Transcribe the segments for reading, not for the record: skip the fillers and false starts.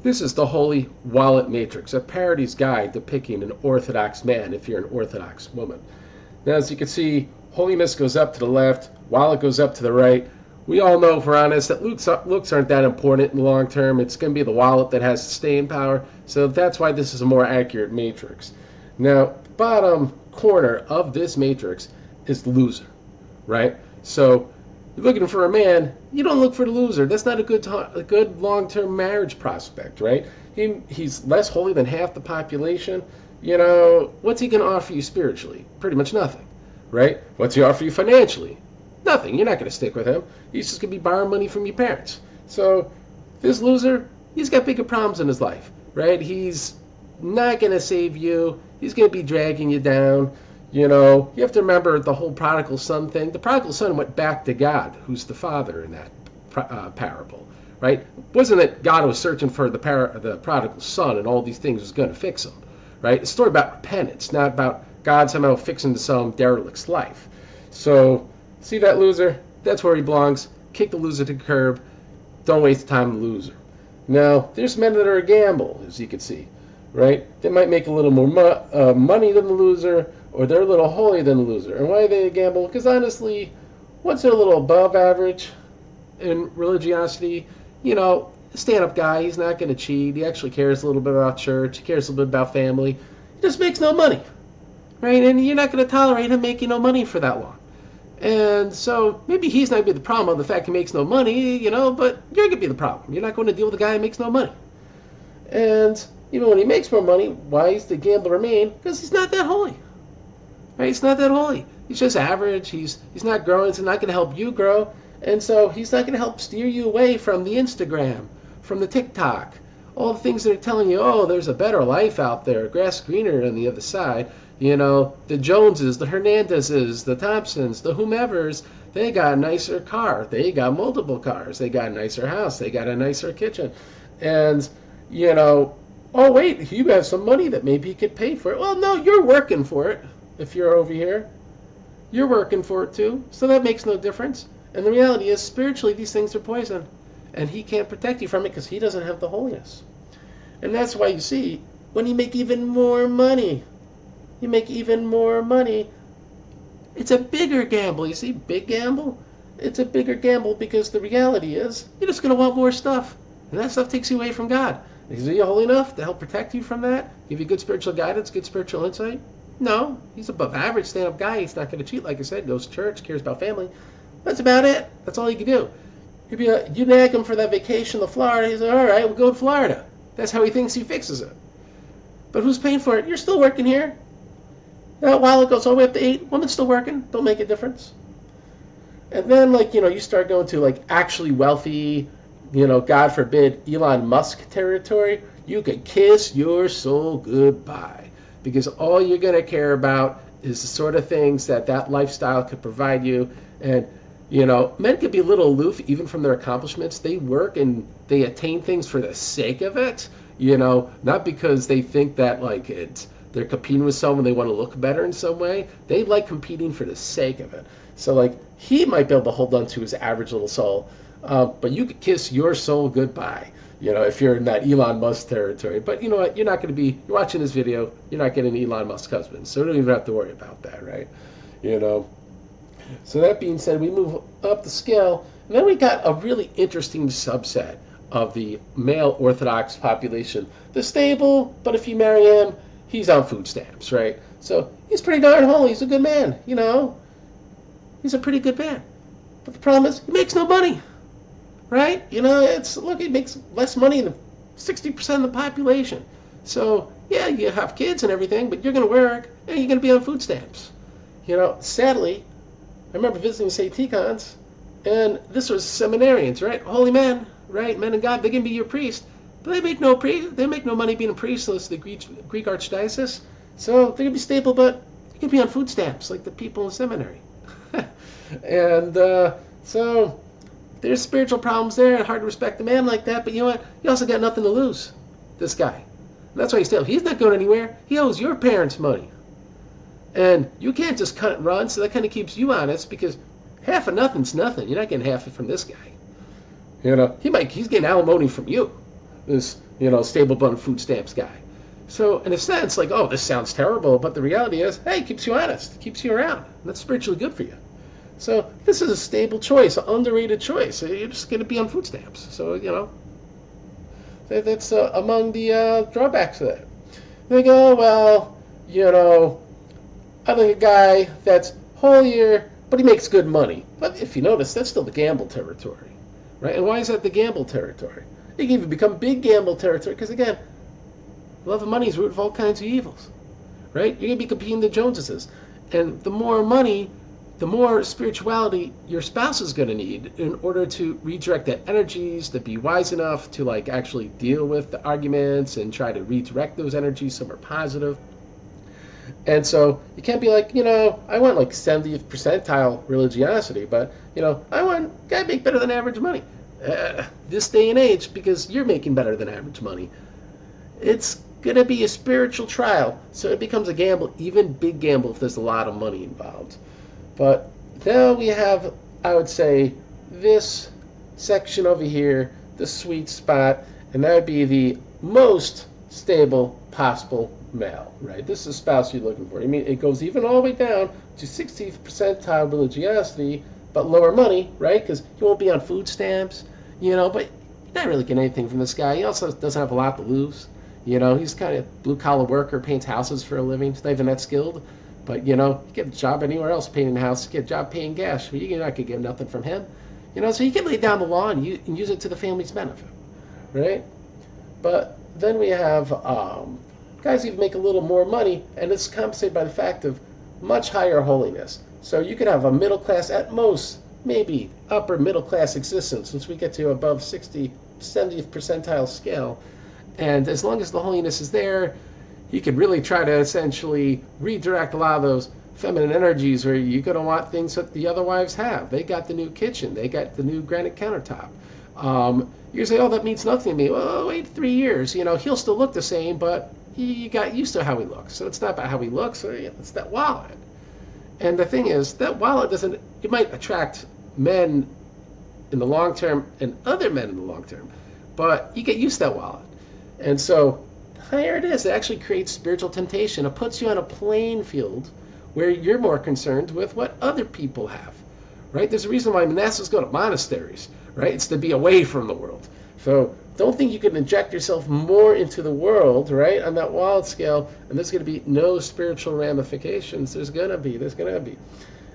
This is the Holy Wallet Matrix, a parody's guide depicting an Orthodox man if you're an Orthodox woman. Now, as you can see, holiness goes up to the left, wallet goes up to the right. We all know, if we're honest, that looks aren't that important in the long term. It's going to be the wallet that has the staying power. So that's why this is a more accurate matrix. Now, bottom corner of this matrix is the loser, right? So you're looking for a man, you don't look for the loser. That's not a good long-term marriage prospect, right? He's less holy than half the population. You know, what's he going to offer you spiritually? Pretty much nothing, right? What's he offer you financially? Nothing. You're not going to stick with him. He's just going to be borrowing money from your parents. So this loser, he's got bigger problems in his life, right? He's not going to save you. He's going to be dragging you down. You know, you have to remember the whole prodigal son thing. The prodigal son went back to God, who's the father in that parable, right? It wasn't that God was searching for the prodigal son and all these things was going to fix him, right? It's a story about repentance, not about God somehow fixing some derelict's life. So, see that loser? That's where he belongs. Kick the loser to the curb. Don't waste time on the loser. Now, there's men that are a gamble, as you can see, right? They might make a little more money than the loser, or they're a little holier than the loser. And why are they a gamble? Because honestly, once they're a little above average in religiosity, you know, stand-up guy, he's not going to cheat. He actually cares a little bit about church. He cares a little bit about family. He just makes no money, right? And you're not going to tolerate him making no money for that long. And so maybe he's not going to be the problem on the fact he makes no money, you know, but you're going to be the problem. You're not going to deal with a guy who makes no money. And even when he makes more money, why does the gambler remain? Because he's not that holy. Right? He's not that holy. He's just average. He's not growing. He's not going to help you grow. And so he's not going to help steer you away from the Instagram, from the TikTok, all the things that are telling you, oh, there's a better life out there, grass greener on the other side. You know, the Joneses, the Hernandezes, the Thompsons, the whomevers, they got a nicer car. They got multiple cars. They got a nicer house. They got a nicer kitchen. And, you know, oh, wait, you have some money that maybe you could pay for it. Well, no, you're working for it. If you're over here, you're working for it too. So that makes no difference. And the reality is, spiritually, these things are poison. And he can't protect you from it because he doesn't have the holiness. And that's why you see, when you make even more money, it's a bigger gamble. You see, big gamble? It's a bigger gamble because the reality is, you're just going to want more stuff. And that stuff takes you away from God. Is he holy enough to help protect you from that? Give you good spiritual guidance, good spiritual insight? No, he's above average stand-up guy. He's not going to cheat, like I said. Goes to church, cares about family. That's about it. That's all you can do. You nag him for that vacation to Florida. He's like, all right, we'll go to Florida. That's how he thinks he fixes it. But who's paying for it? You're still working here. That while it goes all the way up to 8, woman's still working. Don't make a difference. And then, like, you know, you start going to, like, actually wealthy, you know, God forbid, Elon Musk territory. You could kiss your soul goodbye. Because all you're going to care about is the sort of things that lifestyle could provide you. And, you know, men could be a little aloof even from their accomplishments. They work and they attain things for the sake of it, you know, not because they think that, like, they're competing with someone, they want to look better in some way. They like competing for the sake of it. So, like, he might be able to hold on to his average little soul, but you could kiss your soul goodbye. You know, if you're in that Elon Musk territory. But you know what? You're not going to be, you're watching this video, you're not getting an Elon Musk husband. So you don't even have to worry about that, right? You know. So that being said, we move up the scale. And then we got a really interesting subset of the male Orthodox population. The stable, but if you marry him, he's on food stamps, right? So he's pretty darn holy. He's a good man, you know. He's a pretty good man. But the problem is, he makes no money. Right? You know, he makes less money than 60% of the population. So, yeah, you have kids and everything, but you're going to work and you're going to be on food stamps. You know, sadly, I remember visiting St. Tikhon's, and this was seminarians, right? Holy men, right? Men of God, they can be your priest. But they make no money being a priest unless the Greek Archdiocese. So they're going to be stable, but you can be on food stamps like the people in seminary. And so there's spiritual problems there. Hard to respect a man like that, but you know what? He also got nothing to lose, this guy. And that's why he's not going anywhere. He owes your parents money. And you can't just cut and run, so that kind of keeps you honest, because half of nothing's nothing. You're not getting half it from this guy. You know, he's getting alimony from you, this, stable bun food stamps guy. So in a sense, like, oh, this sounds terrible, but the reality is, hey, it keeps you honest, it keeps you around. And that's spiritually good for you. So this is a stable choice, an underrated choice. You're just going to be on food stamps. So, that's among the drawbacks of that. They go, well, I think a guy that's holier, but he makes good money. But if you notice, that's still the gamble territory, right? And why is that the gamble territory? It can even become big gamble territory because, again, love of money is root of all kinds of evils, right? You're going to be competing the Joneses. And the more money, the more spirituality your spouse is going to need in order to redirect that energies, to be wise enough to actually deal with the arguments and try to redirect those energies somewhere positive. And so you can't be like, I want 70th percentile religiosity, but, I want guy make better than average money. This day and age, because you're making better than average money, it's going to be a spiritual trial. So it becomes a gamble, even big gamble if there's a lot of money involved. But now we have, I would say, this section over here, the sweet spot, and that would be the most stable possible male, right? This is the spouse you're looking for. I mean, it goes even all the way down to 60th percentile religiosity, but lower money, right? Because he won't be on food stamps, but you're not really getting anything from this guy. He also doesn't have a lot to lose. He's kind of blue-collar worker, paints houses for a living. He's not even that skilled. But, you get a job anywhere else painting a house, get a job paying gas. You're not going to get nothing from him. So you can lay down the law and use it to the family's benefit, right? But then we have guys who make a little more money, and it's compensated by the fact of much higher holiness. So you could have a middle class, at most, maybe upper middle class existence, once we get to above 70th percentile scale. And as long as the holiness is there, you could really try to essentially redirect a lot of those feminine energies where you're going to want things that the other wives have. They got the new kitchen. They got the new granite countertop. You say, oh, that means nothing to me. Well, wait 3 years. He'll still look the same, but you got used to how he looks. So it's not about how he looks. It's that wallet. And the thing is, that wallet it might attract men in the long term and other men in the long term, but you get used to that wallet. And so higher it is, it actually creates spiritual temptation. It puts you on a playing field where you're more concerned with what other people have, right? There's a reason why monastics go to monasteries, right? It's to be away from the world. So don't think you can inject yourself more into the world, right, on that wallet scale, and there's going to be no spiritual ramifications. There's going to be.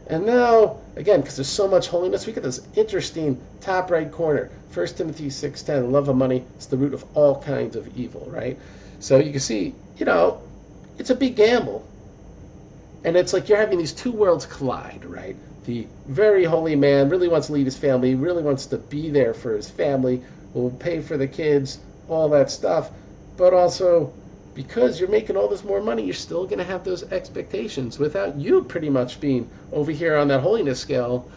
And now, again, because there's so much holiness, we get this interesting top right corner. 1 Timothy 6:10, love of money is the root of all kinds of evil, right? So you can see, it's a big gamble. And it's like you're having these two worlds collide, right? The very holy man really wants to lead his family, really wants to be there for his family, will pay for the kids, all that stuff. But also, because you're making all this more money, you're still going to have those expectations without you pretty much being over here on that holiness scale.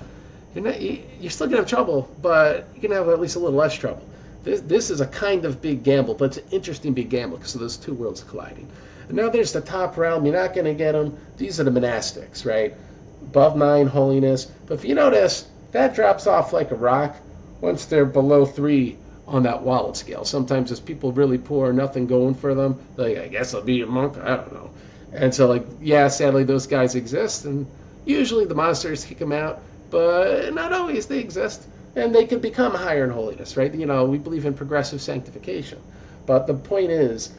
You're still going to have trouble, but you're going to have at least a little less trouble. This is a kind of big gamble, but it's an interesting big gamble because of those two worlds colliding. And now there's the top realm. You're not going to get them. These are the monastics, right? Above 9, holiness. But if you notice, that drops off like a rock once they're below 3 on that wallet scale. Sometimes there's people really poor, nothing going for them. Like, I guess I'll be a monk. I don't know. And so, sadly, those guys exist. And usually the monasteries kick them out. But not always. They exist. And they could become higher in holiness, right? We believe in progressive sanctification. But the point is,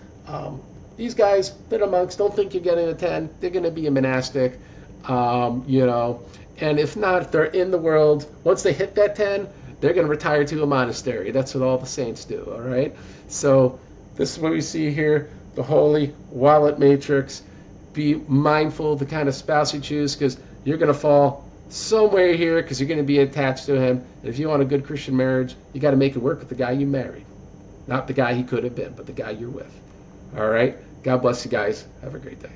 these guys that are monks, don't think you're getting a 10. They're going to be a monastic, and if not, if they're in the world, once they hit that 10, they're going to retire to a monastery. That's what all the saints do, all right? So this is what we see here, the holy wallet matrix. Be mindful of the kind of spouse you choose, because you're going to fall somewhere here because you're going to be attached to him. And if you want a good Christian marriage, you got to make it work with the guy you married. Not the guy he could have been, but the guy you're with. All right? God bless you guys. Have a great day.